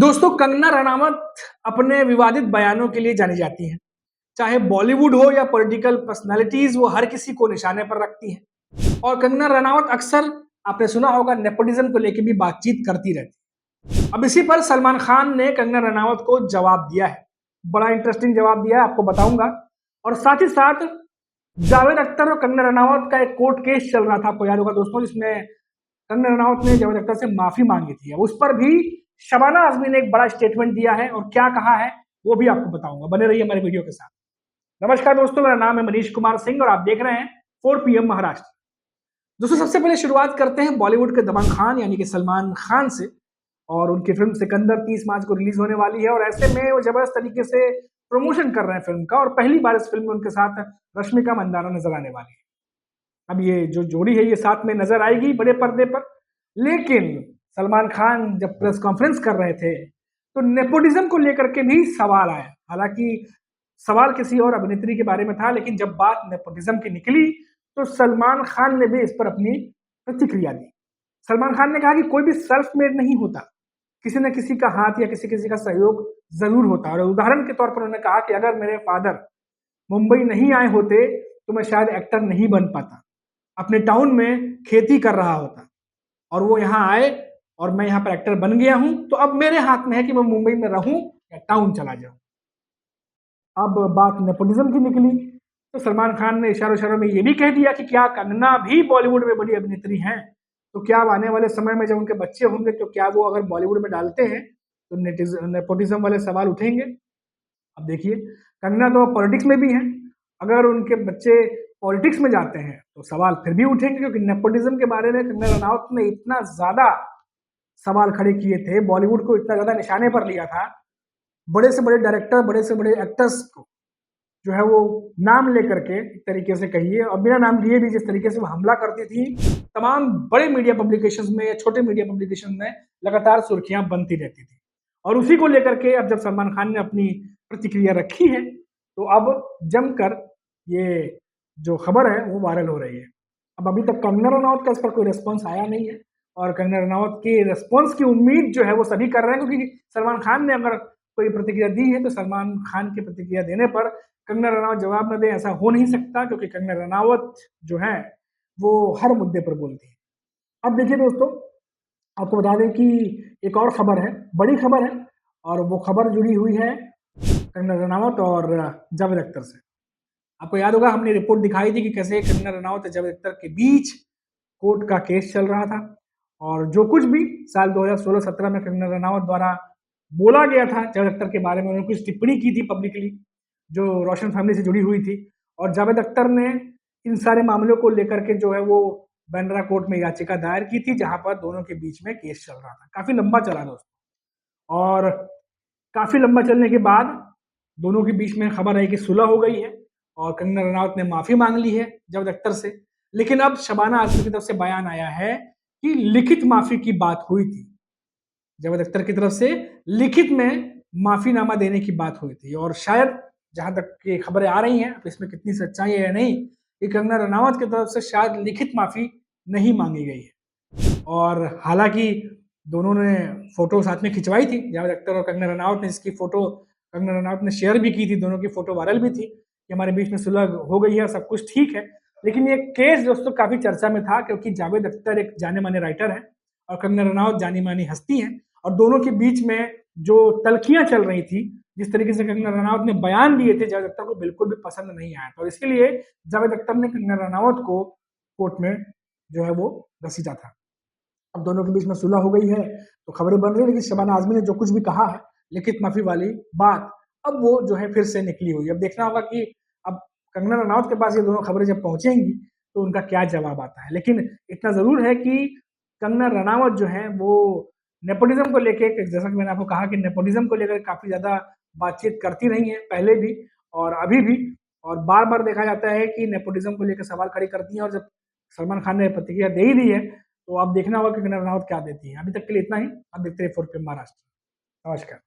दोस्तों, कंगना रनावत अपने विवादित बयानों के लिए जानी जाती हैं। चाहे बॉलीवुड हो या पॉलिटिकल पर्सनालिटीज, वो हर किसी को निशाने पर रखती हैं। और कंगना रनावत अक्सर, आपने सुना होगा, नेपोटिज्म को लेकर भी बातचीत करती रहती है। अब इसी पर सलमान खान ने कंगना रनावत को जवाब दिया है। बड़ा इंटरेस्टिंग जवाब दिया है, आपको बताऊंगा। और साथ ही साथ जावेद अख्तर और कंगना रनावत का एक कोर्ट केस चल रहा था, आपको याद होगा दोस्तों, जिसमें कंगना रनावत ने जावेद अख्तर से माफी मांगी थी। उस पर भी शबाना आजमी ने एक बड़ा स्टेटमेंट दिया है, और क्या कहा है वो भी आपको बताऊंगा। बने रहिए हमारे वीडियो के साथ। नमस्कार दोस्तों, मेरा नाम है मनीष कुमार सिंह और आप देख रहे हैं 4 PM महाराष्ट्र। दोस्तों, सबसे पहले शुरुआत करते हैं बॉलीवुड के दबंग खान यानी कि सलमान खान से। और उनकी फिल्म सिकंदर 30 मार्च को रिलीज होने वाली है, और ऐसे में वो जबरदस्त तरीके से प्रमोशन कर रहे हैं फिल्म का। और पहली बार इस फिल्म में उनके साथ रश्मिका मंदाना नजर आने वाली है। अब ये जो जोड़ी है ये साथ में नजर आएगी बड़े पर्दे पर। लेकिन सलमान खान जब प्रेस कॉन्फ्रेंस कर रहे थे तो नेपोटिज्म को लेकर के भी सवाल आया। हालांकि सवाल किसी और अभिनेत्री के बारे में था, लेकिन जब बात नेपोटिज्म की निकली तो सलमान खान ने भी इस पर अपनी प्रतिक्रिया दी। सलमान खान ने कहा कि कोई भी सेल्फ मेड नहीं होता, किसी न किसी का हाथ या किसी किसी का सहयोग जरूर होता है। और उदाहरण के तौर पर उन्होंने कहा कि अगर मेरे फादर मुंबई नहीं आए होते तो मैं शायद एक्टर नहीं बन पाता, अपने टाउन में खेती कर रहा होता, और वो यहाँ आए और मैं यहाँ पर एक्टर बन गया हूं। तो अब मेरे हाथ में है कि मैं मुंबई में रहूं या टाउन चला जाऊं। अब बात नेपोटिज्म की निकली तो सलमान खान ने इशारों इशारों में ये भी कह दिया कि क्या कंगना भी बॉलीवुड में बड़ी अभिनेत्री हैं, तो क्या अब आने वाले समय में जब उनके बच्चे होंगे तो क्या वो अगर बॉलीवुड में डालते हैं तो नेपोटिज्म वाले सवाल उठेंगे। अब देखिए, कंगना तो पॉलिटिक्स में भी हैं, अगर उनके बच्चे पॉलिटिक्स में जाते हैं तो सवाल फिर भी उठेंगे, क्योंकि नेपोटिज्म के बारे में कंगना रनावत ने इतना ज्यादा सवाल खड़े किए थे, बॉलीवुड को इतना ज्यादा निशाने पर लिया था, बड़े से बड़े डायरेक्टर, बड़े से बड़े एक्टर्स को जो है वो नाम लेकर के, एक तरीके से कहिए, और बिना नाम लिए भी जिस तरीके से वो हमला करती थी, तमाम बड़े मीडिया पब्लिकेशंस में या छोटे मीडिया पब्लिकेशन में लगातार सुर्खियां बनती रहती थी। और उसी को लेकर के अब जब सलमान खान ने अपनी प्रतिक्रिया रखी है तो अब जमकर ये जो खबर है वो वायरल हो रही है। अब अभी तक कंगना रनावत का इस पर कोई रिस्पॉन्स आया नहीं है, और कंगना रनावत के रिस्पॉन्स की उम्मीद जो है वो सभी कर रहे हैं, क्योंकि सलमान खान ने अगर कोई प्रतिक्रिया दी है तो सलमान खान की प्रतिक्रिया देने पर कंगना रनावत जवाब न दे, ऐसा हो नहीं सकता, क्योंकि कंगना रनावत जो है वो हर मुद्दे पर बोलती है। अब देखिए दोस्तों, आपको बता दें कि एक और खबर है, बड़ी खबर है, और वो खबर जुड़ी हुई है कंगना रनावत और जावेद अख्तर से। आपको याद होगा, हमने रिपोर्ट दिखाई थी कि कैसे कंगना रनावत और जावेद अख्तर के बीच कोर्ट का केस चल रहा था, और जो कुछ भी साल 2016-17 में कंगना रनावत द्वारा बोला गया था जावेद अख्तर के बारे में, उन्होंने कुछ टिप्पणी की थी पब्लिकली जो रोशन फैमिली से जुड़ी हुई थी, और जावेद अख्तर ने इन सारे मामलों को लेकर के जो है वो बांद्रा कोर्ट में याचिका दायर की थी, जहां पर दोनों के बीच में केस चल रहा था। काफी लंबा चला दोस्तों, और काफी लंबा चलने के बाद दोनों के बीच में खबर आई कि सुलह हो गई है, और कंगना रनावत ने माफी मांग ली है जावेद अख्तर से। लेकिन अब शबाना आजमी की तरफ से बयान आया है कि लिखित माफी की बात हुई थी, जावेद अख्तर की तरफ से लिखित में माफीनामा देने की बात हुई थी। और शायद जहां तक ये खबरें आ रही हैं, इसमें कितनी सच्चाई है या नहीं, कि कंगना रनावत की तरफ से शायद लिखित माफी नहीं मांगी गई है। और हालांकि दोनों ने फोटो साथ में खिंचवाई थी, जावेद अख्तर और कंगना रनावत ने, इसकी फोटो कंगना रनावत ने शेयर भी की थी, दोनों की फोटो वायरल भी थी कि हमारे बीच में सुलह हो गई है, सब कुछ ठीक है। लेकिन ये केस दोस्तों काफी चर्चा में था, क्योंकि जावेद अख्तर एक जाने माने राइटर है और कंगना रनावत जानी मानी हस्ती है, और दोनों के बीच में जो तल्खियां चल रही थी, जिस तरीके से कंगना रनावत ने बयान दिए थे, जावेद अख्तर को बिल्कुल भी पसंद नहीं आया। तो इसके लिए जावेद अख्तर ने कंगना रनावत को कोर्ट में जो है वो घसीटा था। अब दोनों के बीच में सुलह हो गई है तो खबरें बन रही है, लेकिन शबाना आजमी ने जो कुछ भी कहा है लिखित माफी वाली बात, अब वो जो है फिर से निकली हुई। अब देखना होगा कि अब कंगना रनावत के पास ये दोनों खबरें जब पहुंचेंगी तो उनका क्या जवाब आता है। लेकिन इतना जरूर है कि कंगना रनावत जो है वो नेपोटिज्म को लेकर, जैसा कि मैंने आपको कहा कि नेपोटिज्म को लेकर काफी ज्यादा बातचीत करती रही है, पहले भी और अभी भी, और बार बार देखा जाता है कि नेपोटिज्म को लेकर सवाल खड़े करती हैं। और जब सलमान खान ने प्रतिक्रिया दे ही दी है तो अब देखना होगा कि कंगना रनावत क्या देती है। अभी तक के लिए इतना ही, अब देखते हैं 4 PM महाराष्ट्र। नमस्कार।